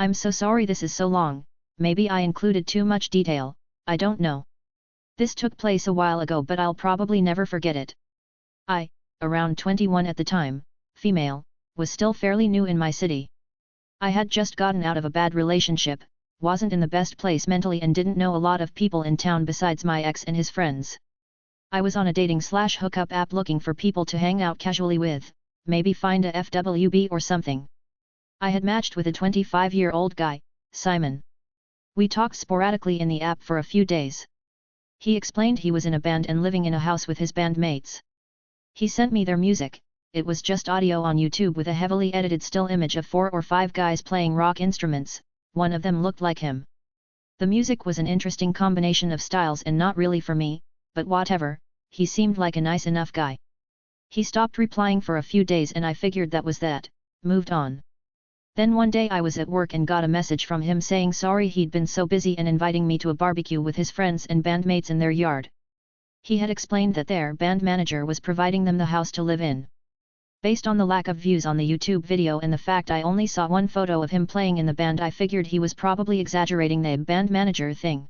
I'm so sorry this is so long, maybe I included too much detail, I don't know. This took place a while ago but I'll probably never forget it. I, around 21 at the time, female, was still fairly new in my city. I had just gotten out of a bad relationship, wasn't in the best place mentally and didn't know a lot of people in town besides my ex and his friends. I was on a dating/hookup app looking for people to hang out casually with, maybe find a FWB or something. I had matched with a 25-year-old guy, Simon. We talked sporadically in the app for a few days. He explained he was in a band and living in a house with his bandmates. He sent me their music. It was just audio on YouTube with a heavily edited still image of 4 or 5 guys playing rock instruments, one of them looked like him. The music was an interesting combination of styles and not really for me, but whatever, he seemed like a nice enough guy. He stopped replying for a few days and I figured that was that, moved on. Then one day I was at work and got a message from him saying sorry he'd been so busy and inviting me to a barbecue with his friends and bandmates in their yard. He had explained that their band manager was providing them the house to live in. Based on the lack of views on the YouTube video and the fact I only saw one photo of him playing in the band, I figured he was probably exaggerating the band manager thing.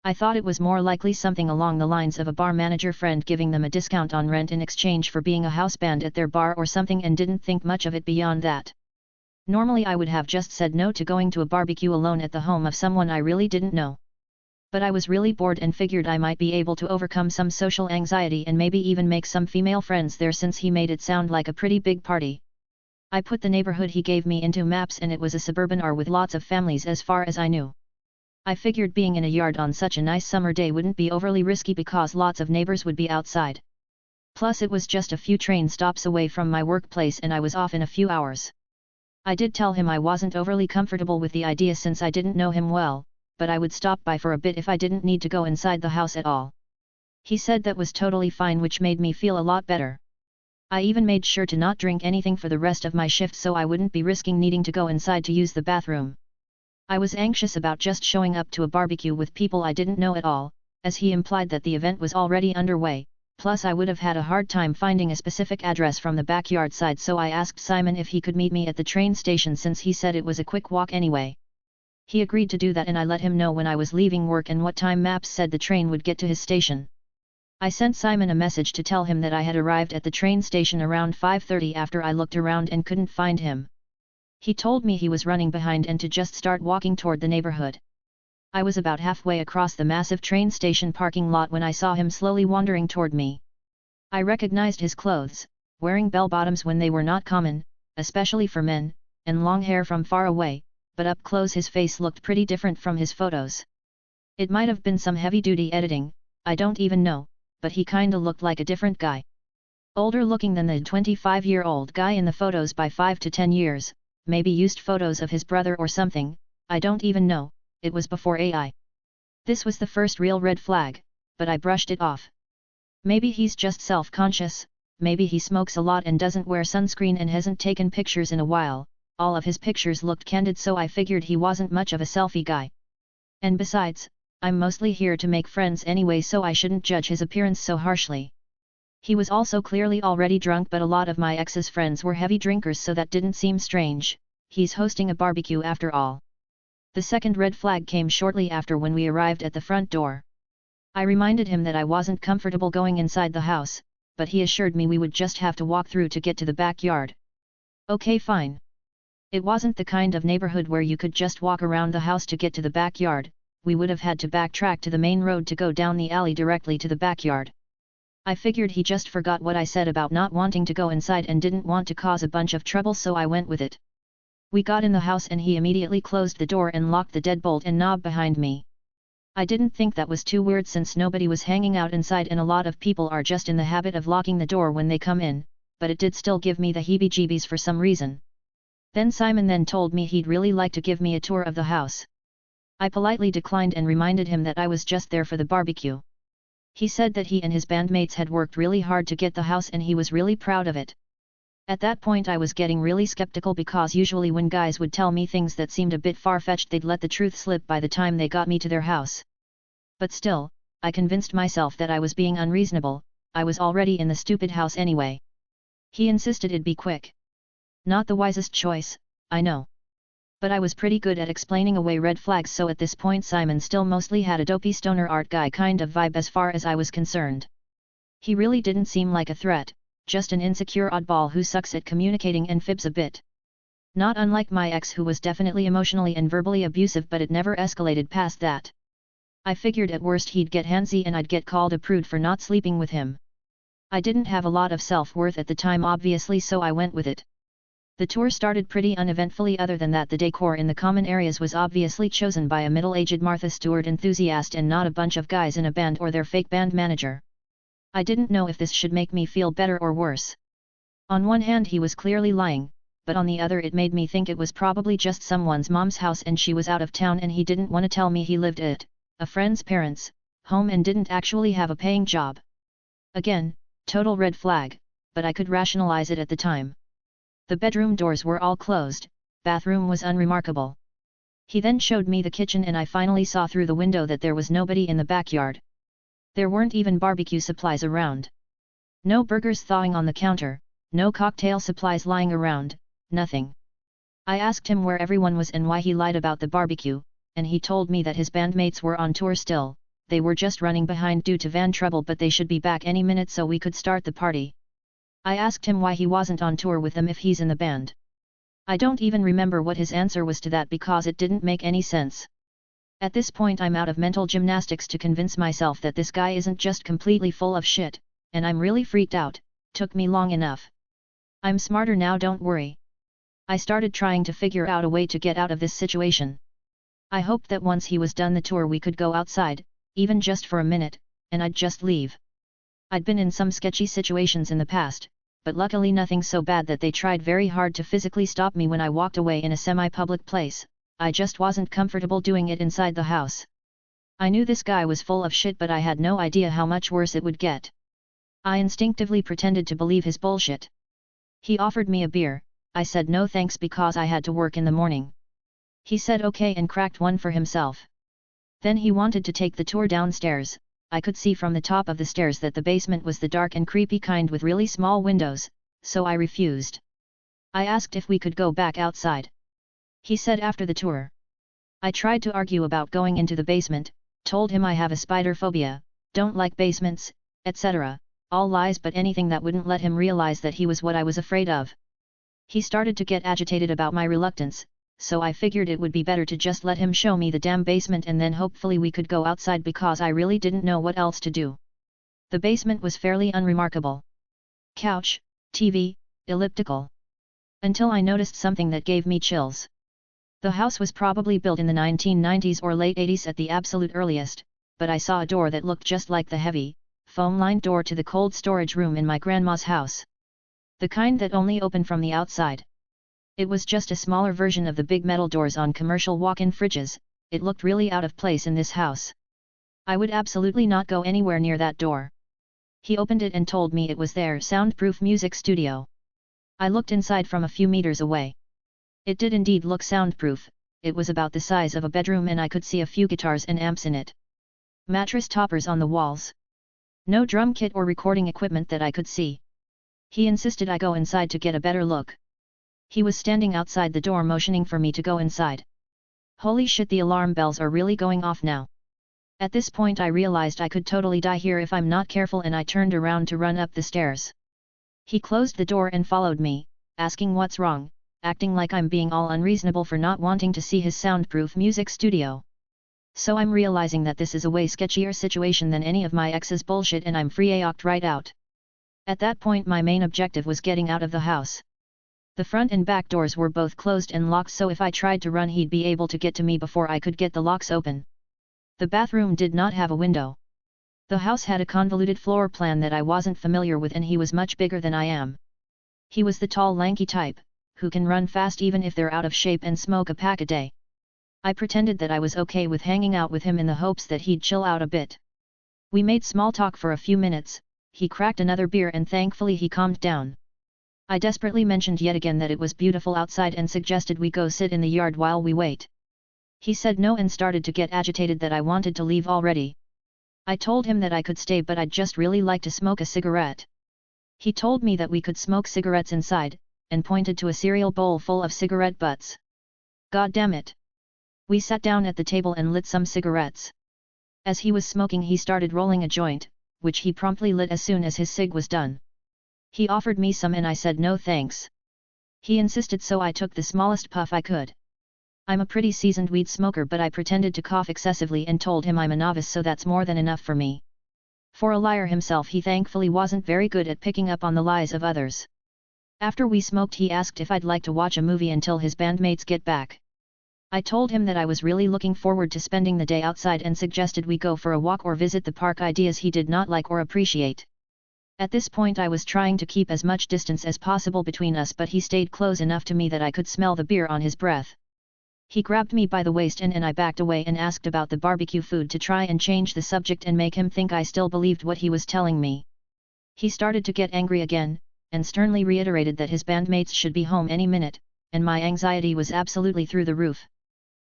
I thought it was more likely something along the lines of a bar manager friend giving them a discount on rent in exchange for being a house band at their bar or something and didn't think much of it beyond that. Normally I would have just said no to going to a barbecue alone at the home of someone I really didn't know. But I was really bored and figured I might be able to overcome some social anxiety and maybe even make some female friends there since he made it sound like a pretty big party. I put the neighborhood he gave me into maps and it was a suburban R with lots of families as far as I knew. I figured being in a yard on such a nice summer day wouldn't be overly risky because lots of neighbors would be outside. Plus it was just a few train stops away from my workplace and I was off in a few hours. I did tell him I wasn't overly comfortable with the idea since I didn't know him well, but I would stop by for a bit if I didn't need to go inside the house at all. He said that was totally fine, which made me feel a lot better. I even made sure to not drink anything for the rest of my shift so I wouldn't be risking needing to go inside to use the bathroom. I was anxious about just showing up to a barbecue with people I didn't know at all, as he implied that the event was already underway, plus I would have had a hard time finding a specific address from the backyard side, so I asked Simon if he could meet me at the train station since he said it was a quick walk anyway. He agreed to do that and I let him know when I was leaving work and what time maps said the train would get to his station. I sent Simon a message to tell him that I had arrived at the train station around 5:30 after I looked around and couldn't find him. He told me he was running behind and to just start walking toward the neighborhood. I was about halfway across the massive train station parking lot when I saw him slowly wandering toward me. I recognized his clothes, wearing bell-bottoms when they were not common, especially for men, and long hair from far away, but up close his face looked pretty different from his photos. It might have been some heavy-duty editing, I don't even know, but he kinda looked like a different guy. Older looking than the 25-year-old guy in the photos by 5 to 10 years, maybe used photos of his brother or something, I don't even know, it was before AI. This was the first real red flag, but I brushed it off. Maybe he's just self-conscious, maybe he smokes a lot and doesn't wear sunscreen and hasn't taken pictures in a while. All of his pictures looked candid, so I figured he wasn't much of a selfie guy. And besides, I'm mostly here to make friends anyway, so I shouldn't judge his appearance so harshly. He was also clearly already drunk, but a lot of my ex's friends were heavy drinkers, so that didn't seem strange. He's hosting a barbecue after all. The second red flag came shortly after when we arrived at the front door. I reminded him that I wasn't comfortable going inside the house, but he assured me we would just have to walk through to get to the backyard. Okay, fine. It wasn't the kind of neighborhood where you could just walk around the house to get to the backyard, we would have had to backtrack to the main road to go down the alley directly to the backyard. I figured he just forgot what I said about not wanting to go inside and didn't want to cause a bunch of trouble, so I went with it. We got in the house and he immediately closed the door and locked the deadbolt and knob behind me. I didn't think that was too weird since nobody was hanging out inside and a lot of people are just in the habit of locking the door when they come in, but it did still give me the heebie-jeebies for some reason. Then Simon then told me he'd really like to give me a tour of the house. I politely declined and reminded him that I was just there for the barbecue. He said that he and his bandmates had worked really hard to get the house and he was really proud of it. At that point I was getting really skeptical because usually when guys would tell me things that seemed a bit far-fetched, they'd let the truth slip by the time they got me to their house. But still, I convinced myself that I was being unreasonable, I was already in the stupid house anyway. He insisted it'd be quick. Not the wisest choice, I know. But I was pretty good at explaining away red flags, so at this point Simon still mostly had a dopey stoner art guy kind of vibe as far as I was concerned. He really didn't seem like a threat, just an insecure oddball who sucks at communicating and fibs a bit. Not unlike my ex, who was definitely emotionally and verbally abusive, but it never escalated past that. I figured at worst he'd get handsy and I'd get called a prude for not sleeping with him. I didn't have a lot of self-worth at the time obviously, so I went with it. The tour started pretty uneventfully. Other than that, the decor in the common areas was obviously chosen by a middle-aged Martha Stewart enthusiast and not a bunch of guys in a band or their fake band manager. I didn't know if this should make me feel better or worse. On one hand, he was clearly lying, but on the other it made me think it was probably just someone's mom's house and she was out of town and he didn't want to tell me he lived at a friend's parents' home and didn't actually have a paying job. Again, total red flag, but I could rationalize it at the time. The bedroom doors were all closed, bathroom was unremarkable. He then showed me the kitchen and I finally saw through the window that there was nobody in the backyard. There weren't even barbecue supplies around. No burgers thawing on the counter, no cocktail supplies lying around, nothing. I asked him where everyone was and why he lied about the barbecue, and he told me that his bandmates were on tour still. They were just running behind due to van trouble, but they should be back any minute so we could start the party. I asked him why he wasn't on tour with them if he's in the band. I don't even remember what his answer was to that because it didn't make any sense. At this point I'm out of mental gymnastics to convince myself that this guy isn't just completely full of shit, and I'm really freaked out. Took me long enough. I'm smarter now, don't worry. I started trying to figure out a way to get out of this situation. I hoped that once he was done the tour we could go outside, even just for a minute, and I'd just leave. I'd been in some sketchy situations in the past, but luckily nothing so bad that they tried very hard to physically stop me when I walked away in a semi-public place. I just wasn't comfortable doing it inside the house. I knew this guy was full of shit, but I had no idea how much worse it would get. I instinctively pretended to believe his bullshit. He offered me a beer. I said no thanks because I had to work in the morning. He said okay and cracked one for himself. Then he wanted to take the tour downstairs. I could see from the top of the stairs that the basement was the dark and creepy kind with really small windows, so I refused. I asked if we could go back outside. He said after the tour. I tried to argue about going into the basement, told him I have a spider phobia, don't like basements, etc. All lies, but anything that wouldn't let him realize that he was what I was afraid of. He started to get agitated about my reluctance, so I figured it would be better to just let him show me the damn basement and then hopefully we could go outside because I really didn't know what else to do. The basement was fairly unremarkable. Couch, TV, elliptical. Until I noticed something that gave me chills. The house was probably built in the 1990s or late 80s at the absolute earliest, but I saw a door that looked just like the heavy, foam-lined door to the cold storage room in my grandma's house. The kind that only opened from the outside. It was just a smaller version of the big metal doors on commercial walk-in fridges. It looked really out of place in this house. I would absolutely not go anywhere near that door. He opened it and told me it was their soundproof music studio. I looked inside from a few meters away. It did indeed look soundproof. It was about the size of a bedroom and I could see a few guitars and amps in it. Mattress toppers on the walls. No drum kit or recording equipment that I could see. He insisted I go inside to get a better look. He was standing outside the door motioning for me to go inside. Holy shit, the alarm bells are really going off now. At this point I realized I could totally die here if I'm not careful and I turned around to run up the stairs. He closed the door and followed me, asking what's wrong, acting like I'm being all unreasonable for not wanting to see his soundproof music studio. So I'm realizing that this is a way sketchier situation than any of my ex's bullshit and I'm freaked right out. At that point my main objective was getting out of the house. The front and back doors were both closed and locked, so if I tried to run he'd be able to get to me before I could get the locks open. The bathroom did not have a window. The house had a convoluted floor plan that I wasn't familiar with and he was much bigger than I am. He was the tall lanky type, who can run fast even if they're out of shape and smoke a pack a day. I pretended that I was okay with hanging out with him in the hopes that he'd chill out a bit. We made small talk for a few minutes, he cracked another beer and thankfully he calmed down. I desperately mentioned yet again that it was beautiful outside and suggested we go sit in the yard while we wait. He said no and started to get agitated that I wanted to leave already. I told him that I could stay but I'd just really like to smoke a cigarette. He told me that we could smoke cigarettes inside, and pointed to a cereal bowl full of cigarette butts. God damn it. We sat down at the table and lit some cigarettes. As he was smoking he started rolling a joint, which he promptly lit as soon as his cig was done. He offered me some and I said no thanks. He insisted so I took the smallest puff I could. I'm a pretty seasoned weed smoker but I pretended to cough excessively and told him I'm a novice so that's more than enough for me. For a liar himself he thankfully wasn't very good at picking up on the lies of others. After we smoked he asked if I'd like to watch a movie until his bandmates get back. I told him that I was really looking forward to spending the day outside and suggested we go for a walk or visit the park, ideas he did not like or appreciate. At this point I was trying to keep as much distance as possible between us but he stayed close enough to me that I could smell the beer on his breath. He grabbed me by the waist and I backed away and asked about the barbecue food to try and change the subject and make him think I still believed what he was telling me. He started to get angry again, and sternly reiterated that his bandmates should be home any minute, and my anxiety was absolutely through the roof.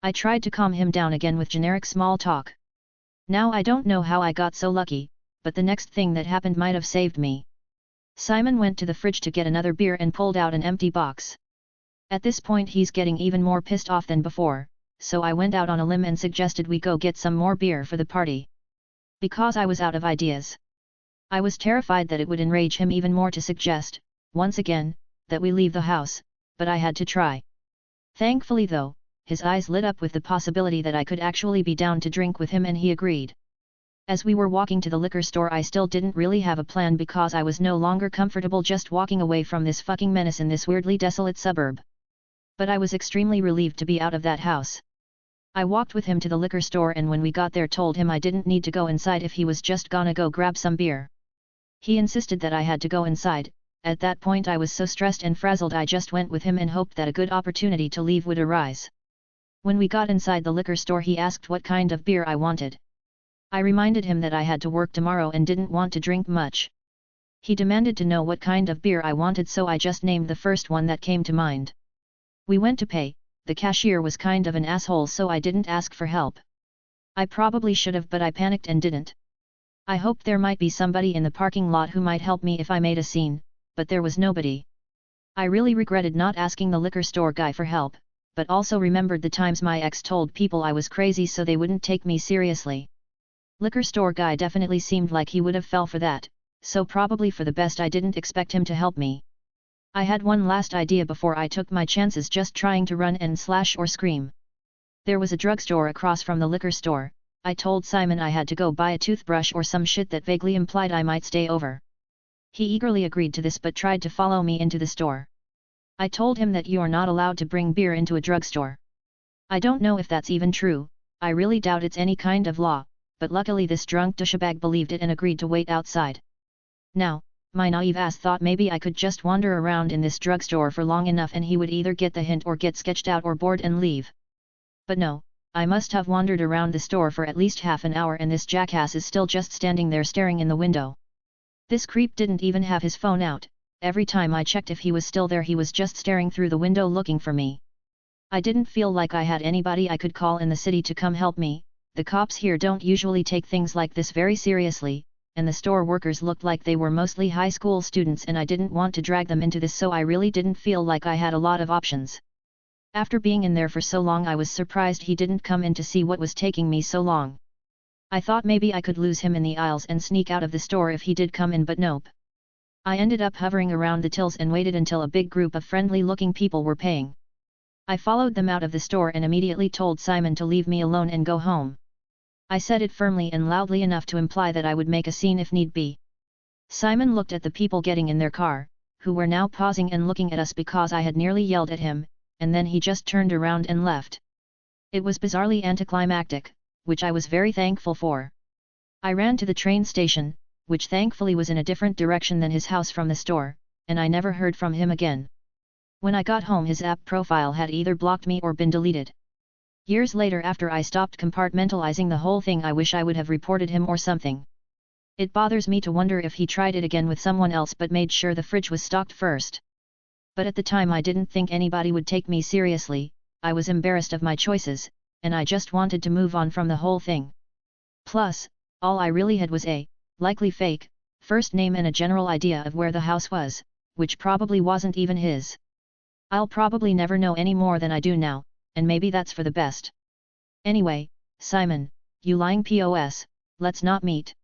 I tried to calm him down again with generic small talk. Now I don't know how I got so lucky, but the next thing that happened might have saved me. Simon went to the fridge to get another beer and pulled out an empty box. At this point he's getting even more pissed off than before, so I went out on a limb and suggested we go get some more beer for the party. Because I was out of ideas. I was terrified that it would enrage him even more to suggest, once again, that we leave the house, but I had to try. Thankfully though, his eyes lit up with the possibility that I could actually be down to drink with him and he agreed. As we were walking to the liquor store I still didn't really have a plan because I was no longer comfortable just walking away from this fucking menace in this weirdly desolate suburb. But I was extremely relieved to be out of that house. I walked with him to the liquor store and when we got there told him I didn't need to go inside if he was just gonna go grab some beer. He insisted that I had to go inside. At that point I was so stressed and frazzled I just went with him and hoped that a good opportunity to leave would arise. When we got inside the liquor store he asked what kind of beer I wanted. I reminded him that I had to work tomorrow and didn't want to drink much. He demanded to know what kind of beer I wanted so I just named the first one that came to mind. We went to pay. The cashier was kind of an asshole so I didn't ask for help. I probably should have but I panicked and didn't. I hoped there might be somebody in the parking lot who might help me if I made a scene, but there was nobody. I really regretted not asking the liquor store guy for help, but also remembered the times my ex told people I was crazy so they wouldn't take me seriously. Liquor store guy definitely seemed like he would have fell for that, so probably for the best I didn't expect him to help me. I had one last idea before I took my chances just trying to run and slash or scream. There was a drugstore across from the liquor store. I told Simon I had to go buy a toothbrush or some shit that vaguely implied I might stay over. He eagerly agreed to this but tried to follow me into the store. I told him that you're not allowed to bring beer into a drugstore. I don't know if that's even true, I really doubt it's any kind of law, but luckily this drunk douchebag believed it and agreed to wait outside. Now, my naive ass thought maybe I could just wander around in this drugstore for long enough and he would either get the hint or get sketched out or bored and leave. But no, I must have wandered around the store for at least half an hour and this jackass is still just standing there staring in the window. This creep didn't even have his phone out, every time I checked if he was still there he was just staring through the window looking for me. I didn't feel like I had anybody I could call in the city to come help me. The cops here don't usually take things like this very seriously, and the store workers looked like they were mostly high school students and I didn't want to drag them into this so I really didn't feel like I had a lot of options. After being in there for so long I was surprised he didn't come in to see what was taking me so long. I thought maybe I could lose him in the aisles and sneak out of the store if he did come in but nope. I ended up hovering around the tills and waited until a big group of friendly looking people were paying. I followed them out of the store and immediately told Simon to leave me alone and go home. I said it firmly and loudly enough to imply that I would make a scene if need be. Simon looked at the people getting in their car, who were now pausing and looking at us because I had nearly yelled at him, and then he just turned around and left. It was bizarrely anticlimactic, which I was very thankful for. I ran to the train station, which thankfully was in a different direction than his house from the store, and I never heard from him again. When I got home his app profile had either blocked me or been deleted. Years later after I stopped compartmentalizing the whole thing I wish I would have reported him or something. It bothers me to wonder if he tried it again with someone else but made sure the fridge was stocked first. But at the time I didn't think anybody would take me seriously, I was embarrassed of my choices, and I just wanted to move on from the whole thing. Plus, all I really had was a, likely fake, first name and a general idea of where the house was, which probably wasn't even his. I'll probably never know any more than I do now, and maybe that's for the best. Anyway, Simon, you lying POS, let's not meet.